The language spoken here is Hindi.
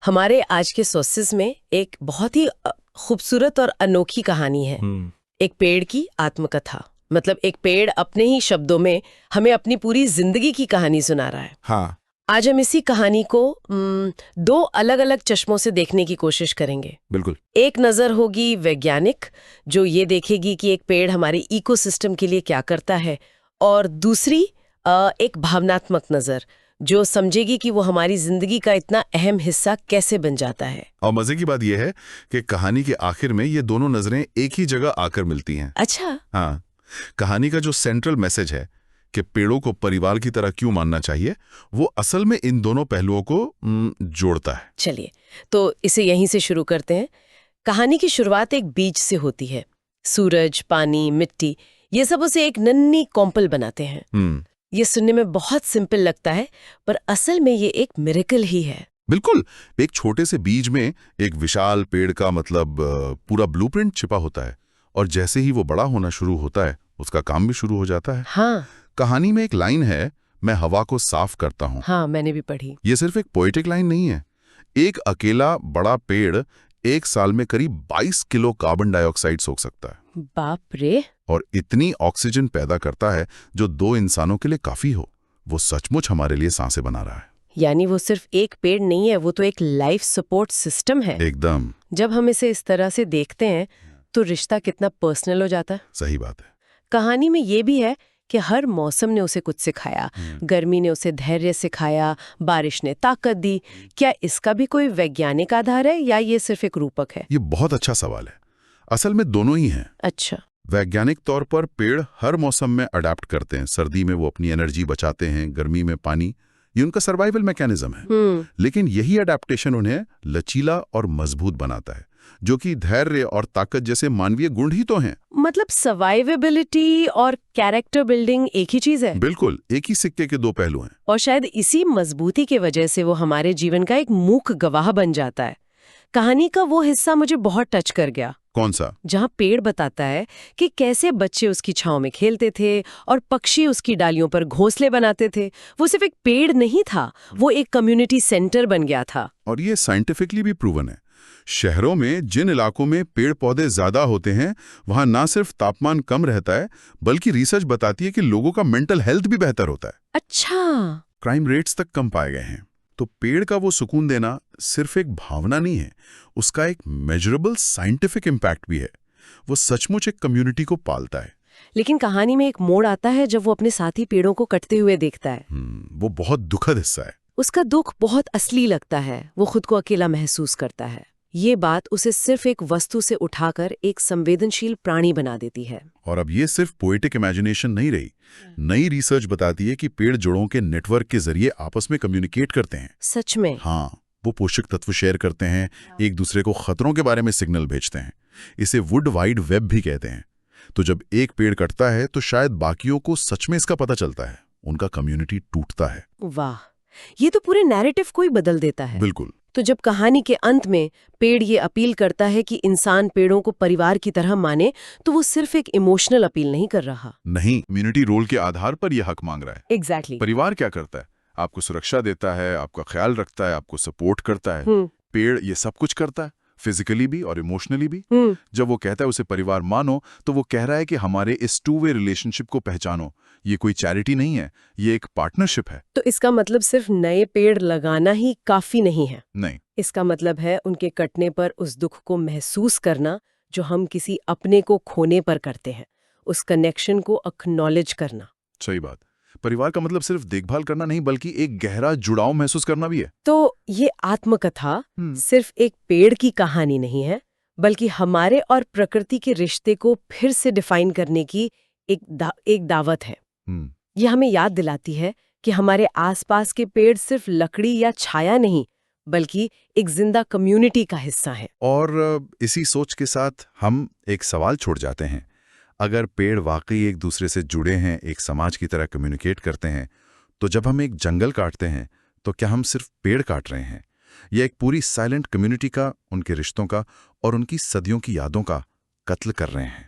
हमारे आज के सोर्सेज में एक बहुत ही खूबसूरत और अनोखी कहानी है। एक पेड़ की आत्मकथा। मतलब एक पेड़ अपने ही शब्दों में हमें अपनी पूरी जिंदगी की कहानी सुना रहा है। हाँ। आज हम इसी कहानी को दो अलग अलग चश्मों से देखने की कोशिश करेंगे। बिल्कुल। एक नजर होगी वैज्ञानिक, जो ये देखेगी कि एक पेड़ हमारे इकोसिस्टम के लिए क्या करता है, और दूसरी एक भावनात्मक नजर, जो समझेगी कि वो हमारी जिंदगी का इतना अहम हिस्सा कैसे बन जाता है। और मजे की बात यह है कि कहानी के आखिर में ये दोनों नजरें एक ही जगह आकर मिलती हैं। अच्छा। हाँ, कहानी का जो सेंट्रल मैसेज है कि पेड़ों को परिवार की तरह क्यों मानना चाहिए, वो असल में इन दोनों पहलुओं को जोड़ता है। चलिए, तो इसे यहीं से शुरू करते हैं। कहानी की शुरुआत एक बीज से होती है। सूरज, पानी, मिट्टी, ये सब उसे एक नन्ही कॉम्पल बनाते हैं। ये सुनने में बहुत सिंपल लगता है, पर असल में ये एक मिरेकल ही है। बिल्कुल। एक छोटे से बीज में एक विशाल पेड़ का मतलब पूरा ब्लूप्रिंट छिपा होता है, और जैसे ही वो बड़ा होना शुरू होता है, उसका काम भी शुरू हो जाता है। हाँ। कहानी में एक लाइन है, मैं हवा को साफ करता हूँ। हाँ, मैंने भी पढ़ी। ये सिर्फ एक पोएटिक लाइन नहीं है। एक अकेला बड़ा पेड़ एक साल में करीब 22 किलो कार्बन डाइऑक्साइड सोख सकता है। बाप रे। और इतनी ऑक्सीजन पैदा करता है जो 2 इंसानों के लिए काफी हो। वो सचमुच हमारे लिए सांसें बना रहा है। यानी वो सिर्फ एक पेड़ नहीं है, वो तो एक लाइफ सपोर्ट सिस्टम है। एकदम। जब हम इसे इस तरह से देखते हैं तो रिश्ता कितना पर्सनल हो जाता है। सही बात है। कहानी में ये भी है कि हर मौसम ने उसे कुछ सिखाया। गर्मी ने उसे धैर्य सिखाया, बारिश ने ताकत दी। क्या इसका भी कोई वैज्ञानिक आधार है या ये सिर्फ एक रूपक है? ये बहुत अच्छा सवाल है। असल में दोनों ही हैं। अच्छा। वैज्ञानिक तौर पर पेड़ हर मौसम में अडेप्ट करते हैं। सर्दी में वो अपनी एनर्जी बचाते हैं, गर्मी में पानी। ये उनका सर्वाइवल मैकेनिज्म है। लेकिन यही अडेप्टेशन उन्हें लचीला और मजबूत बनाता है, जो कि धैर्य और ताकत जैसे मानवीय गुण ही तो हैं। मतलब सर्वाइवेबिलिटी और कैरेक्टर बिल्डिंग एक ही चीज है? बिल्कुल, एक ही सिक्के के दो पहलू हैं। और शायद इसी मजबूती की वजह से वो हमारे जीवन का एक मूक गवाह बन जाता है। कहानी का वो हिस्सा मुझे बहुत टच कर गया। कौन सा? जहाँ पेड़ बताता है कि कैसे बच्चे उसकी छांव में खेलते थे और पक्षी उसकी डालियों पर घोंसले बनाते थे। वो सिर्फ एक पेड़ नहीं था, वो एक कम्युनिटी सेंटर बन गया था। और ये साइंटिफिकली भी प्रूवन है। शहरों में जिन इलाकों में पेड़ पौधे ज्यादा होते हैं, वहां ना सिर्फ तापमान कम रहता है, बल्कि रिसर्च बताती है कि लोगों का मेंटल हेल्थ भी बेहतर होता है। अच्छा। क्राइम रेट्स तक कम पाए गए हैं। तो पेड़ का वो सुकून देना सिर्फ एक भावना नहीं है, उसका एक मेजरेबल साइंटिफिक इम्पैक्ट भी है। वो सचमुच एक कम्युनिटी को पालता है। लेकिन कहानी में एक मोड़ आता है जब वो अपने साथी पेड़ों को कटते हुए देखता है। वो बहुत दुखद हिस्सा है। उसका दुख बहुत असली लगता है। वो खुद को अकेला महसूस करता है। ये बात उसे सिर्फ एक वस्तु से उठाकर एक संवेदनशील प्राणी बना देती है। और अब ये सिर्फ पोएटिक इमेजिनेशन नहीं रही। नई रिसर्च बताती है कि पेड़ जड़ों के नेटवर्क के जरिए आपस में कम्युनिकेट करते हैं। सच में? हाँ, वो पोषक तत्व शेयर करते हैं, एक दूसरे को खतरों के बारे में सिग्नल भेजते हैं। इसे वुड वाइड वेब भी कहते हैं। तो जब एक पेड़ कटता है तो शायद बाकियों को सच में इसका पता चलता है, उनका कम्युनिटी टूटता है। वाह, ये तो पूरे नैरेटिव को ही बदल देता है। बिल्कुल। तो जब कहानी के अंत में पेड़ ये अपील करता है कि इंसान पेड़ों को परिवार की तरह माने, तो वो सिर्फ एक इमोशनल अपील नहीं कर रहा। नहीं, कम्युनिटी रोल के आधार पर यह हक मांग रहा है। एग्जैक्टली। परिवार क्या करता है? आपको सुरक्षा देता है, आपका ख्याल रखता है, आपको सपोर्ट करता है। पेड़ ये सब कुछ करता है, फिजिकली भी और इमोशनली भी। जब वो कहता है उसे परिवार मानो, तो वो कह रहा है कि हमारे इस 2-वे रिलेशनशिप को पहचानो। ये कोई चैरिटी नहीं है, ये एक पार्टनरशिप है। तो इसका मतलब सिर्फ नए पेड़ लगाना ही काफी नहीं है। नहीं, इसका मतलब है उनके कटने पर उस दुख को महसूस करना जो हम किसी अपने को खोने पर करते हैं, उस कनेक्शन को एक्नॉलेज करना। सही बात। परिवार का मतलब सिर्फ देखभाल करना नहीं, बल्कि एक गहरा जुड़ाव महसूस करना भी है। तो ये आत्मकथा सिर्फ एक पेड़ की कहानी नहीं है, बल्कि हमारे और प्रकृति के रिश्ते को फिर से डिफाइन करने की एक दावत है। ये हमें याद दिलाती है कि हमारे आसपास के पेड़ सिर्फ लकड़ी या छाया नहीं, बल्कि एक जिंदा कम्युनिटी का हिस्सा है। और इसी सोच के साथ हम एक सवाल छोड़ जाते हैं। अगर पेड़ वाकई एक दूसरे से जुड़े हैं, एक समाज की तरह कम्युनिकेट करते हैं, तो जब हम एक जंगल काटते हैं तो क्या हम सिर्फ पेड़ काट रहे हैं, या एक पूरी साइलेंट कम्युनिटी का, उनके रिश्तों का और उनकी सदियों की यादों का कत्ल कर रहे हैं?